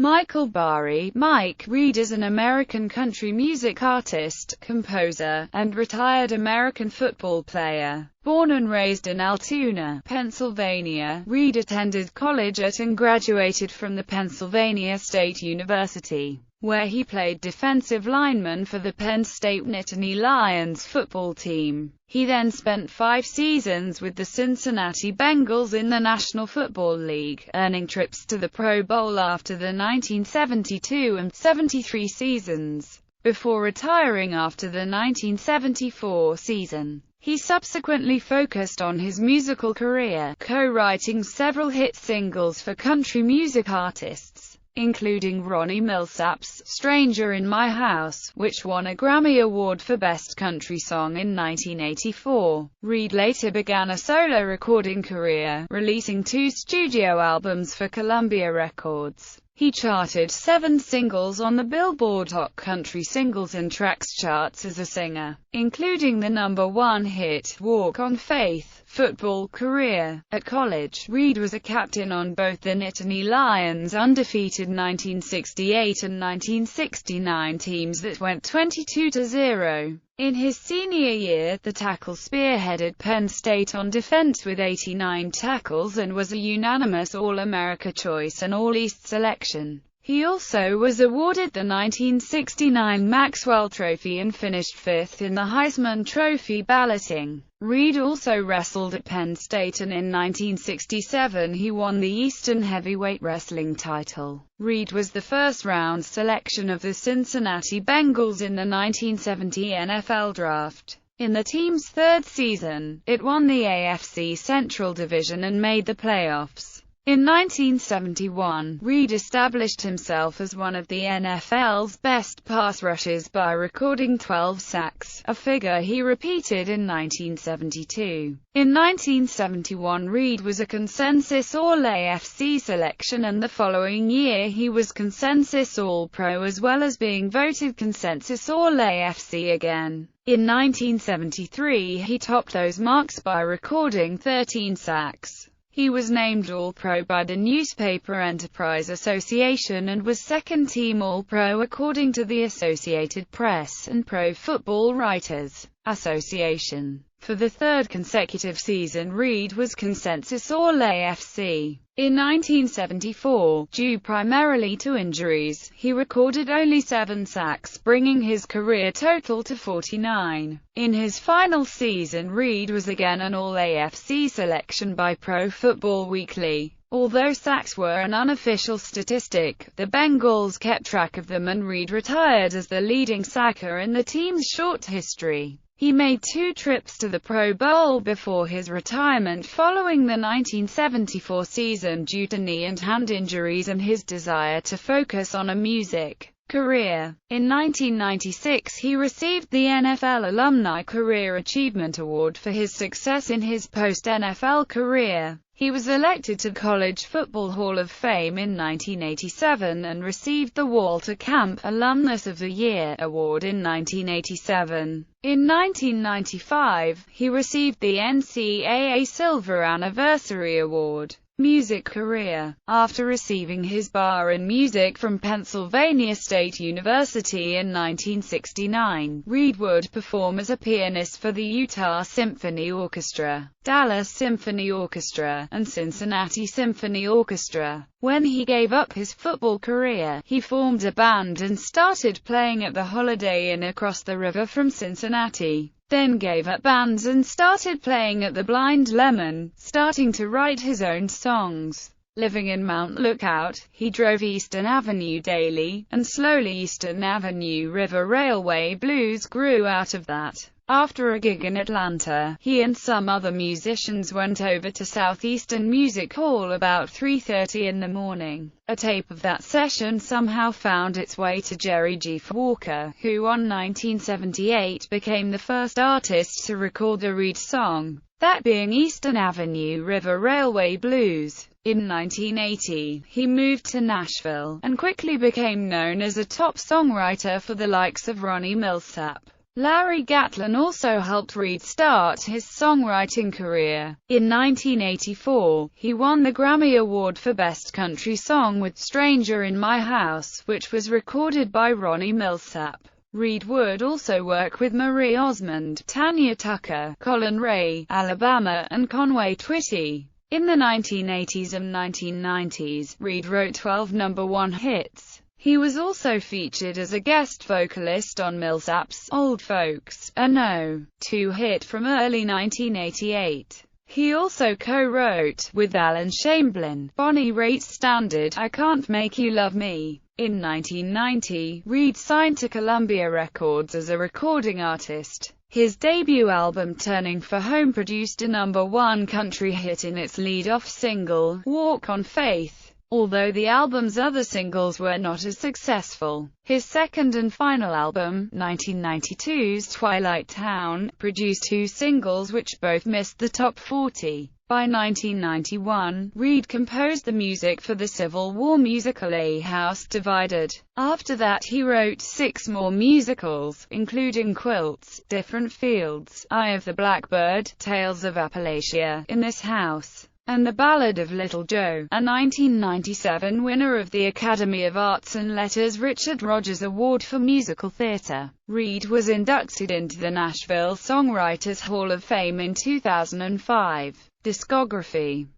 Michael Bari. Mike Reid is an American country music artist, composer, and retired American football player. Born and raised in Altoona, Pennsylvania, Reid attended college at and graduated from the Pennsylvania State University, where he played defensive lineman for the Penn State Nittany Lions football team. He then spent 5 seasons with the Cincinnati Bengals in the National Football League, earning trips to the Pro Bowl after the 1972 and 73 seasons, before retiring after the 1974 season. He subsequently focused on his musical career, co-writing several hit singles for country music artists, including Ronnie Milsap's "Stranger in My House," which won a Grammy Award for Best Country Song in 1984. Reid later began a solo recording career, releasing 2 studio albums for Columbia Records. He charted 7 singles on the Billboard Hot Country Singles and Tracks charts as a singer, including the #1 hit, "Walk on Faith." Football career. At college, Reid was a captain on both the Nittany Lions' undefeated 1968 and 1969 teams that went 22-0. In his senior year, the tackle spearheaded Penn State on defense with 89 tackles and was a unanimous All-America choice and All-East selection. He also was awarded the 1969 Maxwell Trophy and finished 5th in the Heisman Trophy balloting. Reid also wrestled at Penn State, and in 1967 he won the Eastern Heavyweight Wrestling title. Reid was the first-round selection of the Cincinnati Bengals in the 1970 NFL Draft. In the team's 3rd season, it won the AFC Central Division and made the playoffs. In 1971, Reid established himself as one of the NFL's best pass rushers by recording 12 sacks, a figure he repeated in 1972. In 1971, Reid was a consensus All-AFC selection, and the following year he was consensus All-Pro as well as being voted consensus All-AFC again. In 1973, he topped those marks by recording 13 sacks. He was named All-Pro by the Newspaper Enterprise Association and was second-team All-Pro according to the Associated Press and Pro Football Writers Association. For the 3rd consecutive season, Reid was consensus All-AFC. In 1974, due primarily to injuries, he recorded only 7 sacks, bringing his career total to 49. In his final season, Reid was again an All-AFC selection by Pro Football Weekly. Although sacks were an unofficial statistic, the Bengals kept track of them, and Reid retired as the leading sacker in the team's short history. He made 2 trips to the Pro Bowl before his retirement following the 1974 season due to knee and hand injuries and his desire to focus on a music career. In 1996, he received the NFL Alumni Career Achievement Award for his success in his post-NFL career. He was elected to College Football Hall of Fame in 1987 and received the Walter Camp Alumnus of the Year award in 1987. In 1995, he received the NCAA Silver Anniversary Award. Music career. After receiving his BA in music from Pennsylvania State University in 1969, Reid would perform as a pianist for the Utah Symphony Orchestra, Dallas Symphony Orchestra, and Cincinnati Symphony Orchestra. When he gave up his football career, he formed a band and started playing at the Holiday Inn across the river from Cincinnati. Then gave up bands and started playing at the Blind Lemon, starting to write his own songs. Living in Mount Lookout, he drove Eastern Avenue daily, and slowly Eastern Avenue River Railway blues grew out of that. After a gig in Atlanta, he and some other musicians went over to Southeastern Music Hall about 3:30 in the morning. A tape of that session somehow found its way to Jerry G. Walker, who on 1978 became the first artist to record a Reid song, that being Eastern Avenue River Railway Blues. In 1980, he moved to Nashville, and quickly became known as a top songwriter for the likes of Ronnie Milsap, Larry Gatlin also helped Reid start his songwriting career. In 1984, he won the Grammy Award for Best Country Song with "Stranger in My House," which was recorded by Ronnie Milsap. Reid would also work with Marie Osmond, Tanya Tucker, Colin Ray, Alabama, and Conway Twitty. In the 1980s and 1990s, Reid wrote 12 #1 hits. He was also featured as a guest vocalist on Millsap's "Old Folks," a No.2 hit from early 1988. He also co-wrote, with Alan Shamblin, Bonnie Raitt's standard, "I Can't Make You Love Me." In 1990, Reid signed to Columbia Records as a recording artist. His debut album Turning for Home produced a #1 country hit in its lead-off single, "Walk on Faith," although the album's other singles were not as successful. His second and final album, 1992's Twilight Town, produced 2 singles which both missed the top 40. By 1991, Reid composed the music for the Civil War musical A House Divided. After that he wrote 6 more musicals, including Quilts, Different Fields, Eye of the Blackbird, Tales of Appalachia, In This House, and The Ballad of Little Joe. A 1997 winner of the Academy of Arts and Letters Richard Rodgers Award for Musical Theatre, Reid was inducted into the Nashville Songwriters Hall of Fame in 2005. Discography.